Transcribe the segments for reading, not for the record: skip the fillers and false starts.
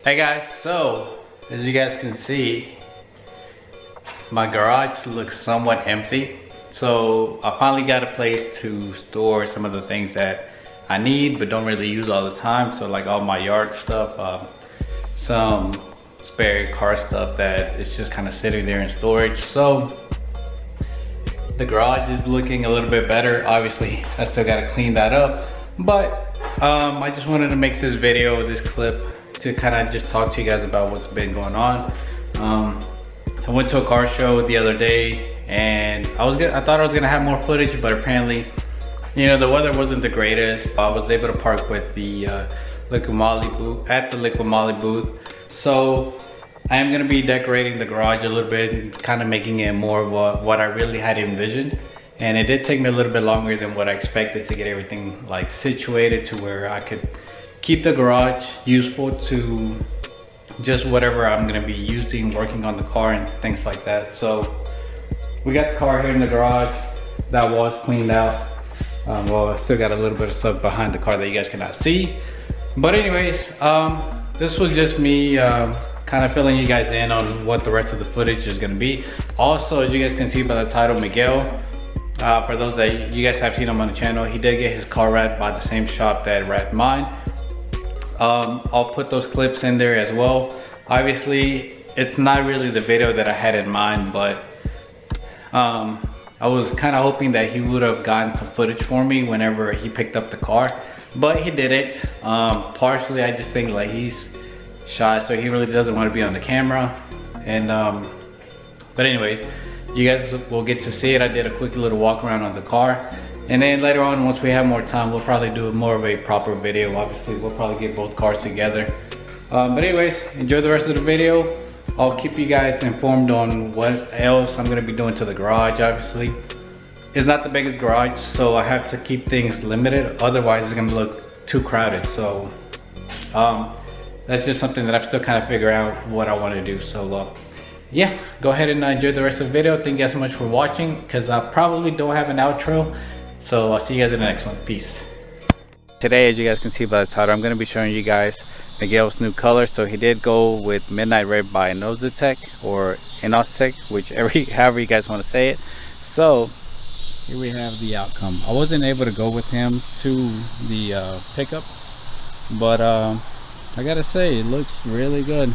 Hey guys, so as you guys can see, my garage looks somewhat empty. So I finally got a place to store some of the things that I need but don't really use all the time. So like all my yard stuff, some spare car stuff that is just kind of sitting there in storage. So the garage is looking a little bit better. Obviously I still got to clean that up, but I just wanted to make this video, this clip, to kind of just talk to you guys about what's been going on. I went to a car show the other day and I thought I was gonna have more footage, but apparently, you know, the weather wasn't the greatest. I was able to park with the Liquid Moly booth at the Liquid Moly booth. So I am gonna be decorating the garage a little bit and kind of making it more of what I really had envisioned. And it did take me a little bit longer than what I expected to get everything like situated to where I could keep the garage useful to just whatever I'm gonna be using, working on the car and things like that. So we got the car here in the garage. That was cleaned out. Well, I still got a little bit of stuff behind the car that you guys cannot see. But anyways, this was just me kind of filling you guys in on what the rest of the footage is gonna be. Also, as you guys can see by the title, Miguel, for those that you guys have seen him on the channel, he did get his car wrapped by the same shop that wrapped mine. I'll put those clips in there as well. Obviously, it's not really the video that I had in mind, but I was kind of hoping that he would have gotten some footage for me whenever he picked up the car, but he didn't. Partially, I just think like he's shy, so he really doesn't want to be on the camera. And but anyways, you guys will get to see it. I did a quick little walk around on the car. And then later on, once we have more time, we'll probably do more of a proper video. Obviously, we'll probably get both cars together. But anyways, enjoy the rest of the video. I'll keep you guys informed on what else I'm gonna be doing to the garage. Obviously, it's not the biggest garage, so I have to keep things limited. Otherwise, it's gonna look too crowded. So that's just something that I'm still kind of figuring out what I wanna do. So yeah, go ahead and enjoy the rest of the video. Thank you guys so much for watching, because I probably don't have an outro. So I'll see you guys in the next one. Peace. Today, as you guys can see by the title, I'm going to be showing you guys Miguel's new color. So he did go with Midnight Red by INOZETEK or INOZETEK, however you guys want to say it. So here we have the outcome. I wasn't able to go with him to the pickup, but I gotta say, it looks really good.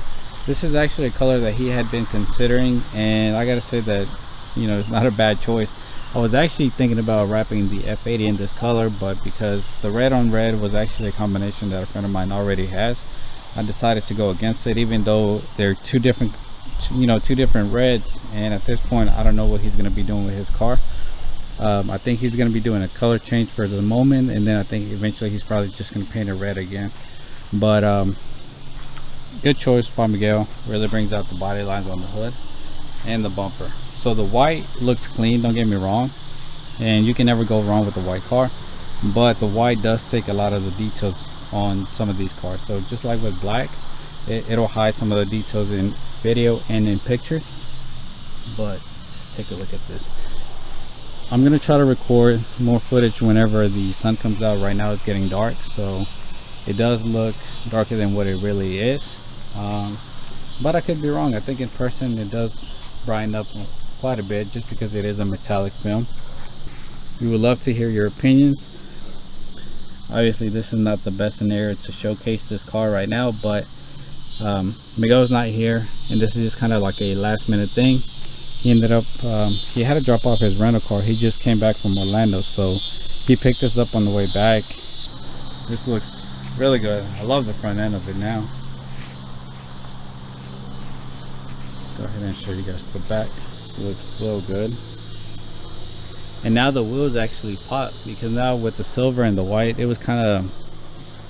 This is actually a color that he had been considering, and I gotta say that, you know, it's not a bad choice. I was actually thinking about wrapping the F80 in this color, but because the red on red was actually a combination that a friend of mine already has, I decided to go against it, even though they're two different reds. And at this point, I don't know what he's going to be doing with his car. I think he's going to be doing a color change for the moment, and then I think eventually he's probably just going to paint it red again. But good choice by Miguel. Really brings out the body lines on the hood and the bumper. So the white looks clean, don't get me wrong, and you can never go wrong with the white car, but the white does take a lot of the details on some of these cars. So just like with black, it'll hide some of the details in video and in pictures. But just take a look at this. I'm gonna try to record more footage whenever the sun comes out. Right now it's getting dark, so it does look darker than what it really is, but I could be wrong. I think in person it does brighten up quite a bit, just because it is a metallic film. We would love to hear your opinions. Obviously, this is not the best scenario to showcase this car right now, but Miguel's not here, and this is just kind of like a last minute thing. He ended up he had to drop off his rental car. He just came back from Orlando, so he picked us up on the way back. This looks really good. I love the front end of it now. Let's go ahead and show you guys the back. Looks so good. And now the wheels actually pop, because now with the silver and the white, it was kind of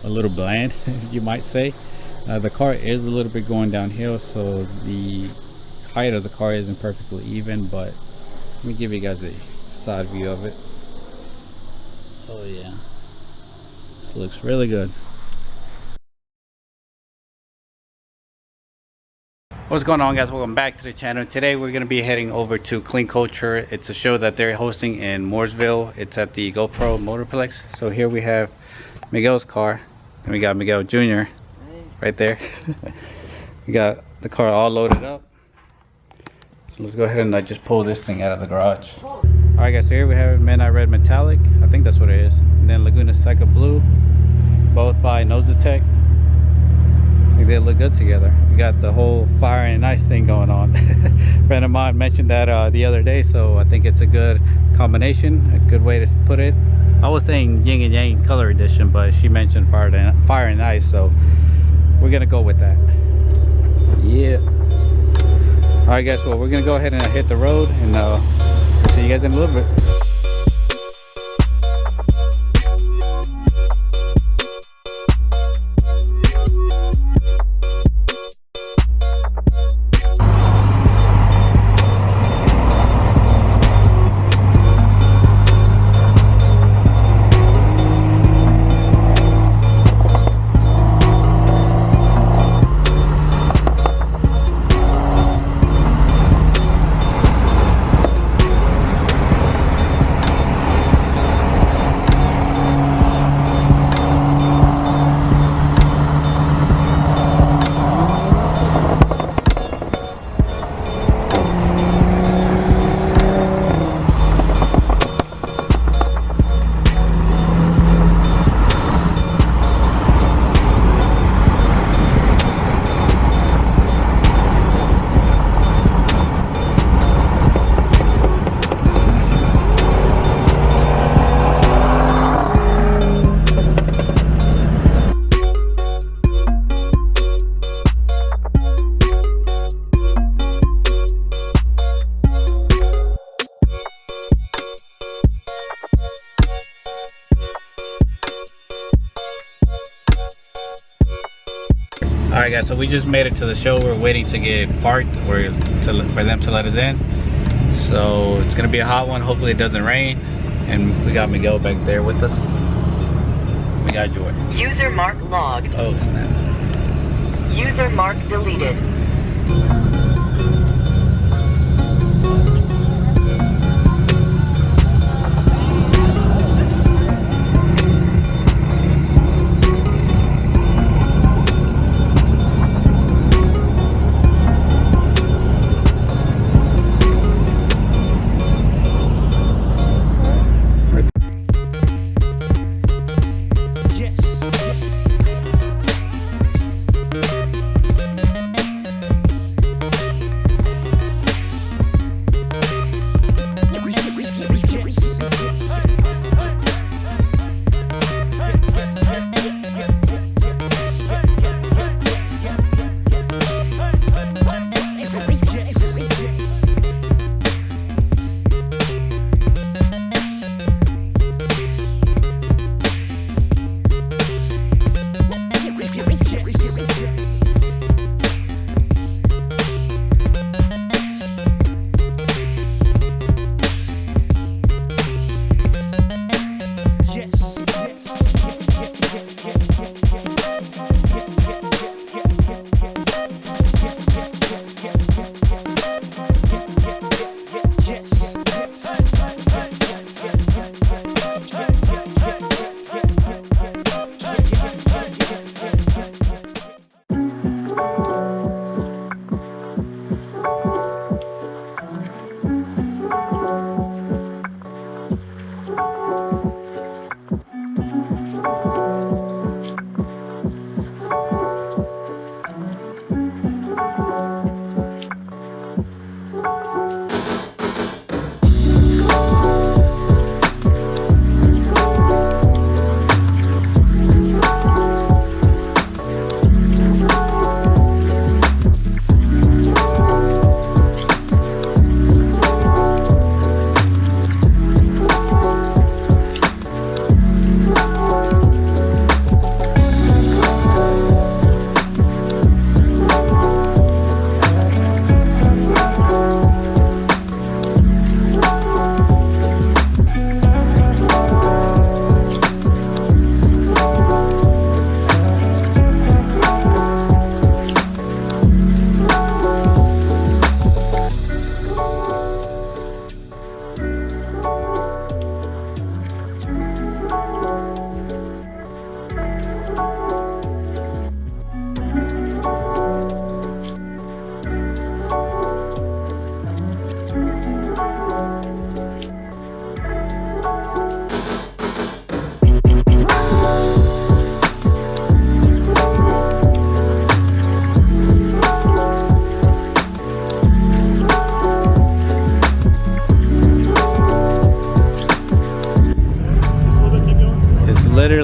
a little bland, you might say. The car is a little bit going downhill, so the height of the car isn't perfectly even, but let me give you guys a side view of it. Oh yeah, this looks really good. What's going on, guys? Welcome back to the channel. Today we're going to be heading over to Clean Culture. It's a show that they're hosting in Mooresville. It's at the GoPro Motorplex. So here we have Miguel's car, and we got Miguel Jr. right there. We got the car all loaded up. So let's go ahead and just pull this thing out of the garage. Alright guys, so here we have Midnight Red Metallic. I think that's what it is. And then Laguna Seca Blue. Both by INOZETEK. I think they look good together. We got the whole fire and ice thing going on. A friend of mine mentioned that the other day, so I think it's a good combination, a good way to put it. I was saying yin and yang color edition, but she mentioned fire and ice, so we're gonna go with that. Yeah. All right guys, well, we're gonna go ahead and hit the road, and see you guys in a little bit. Alright guys, so we just made it to the show. We're waiting to get parked for them to let us in. So it's gonna be a hot one. Hopefully it doesn't rain. And we got Miguel back there with us. We got Joy. User mark logged. Oh snap. User mark deleted.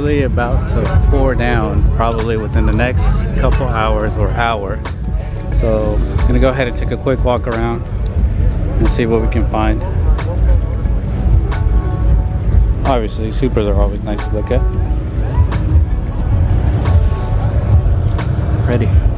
literally about to pour down probably within the next couple hours or hour. So I'm gonna go ahead and take a quick walk around and see what we can find. Obviously, Supras are always nice to look at. Ready.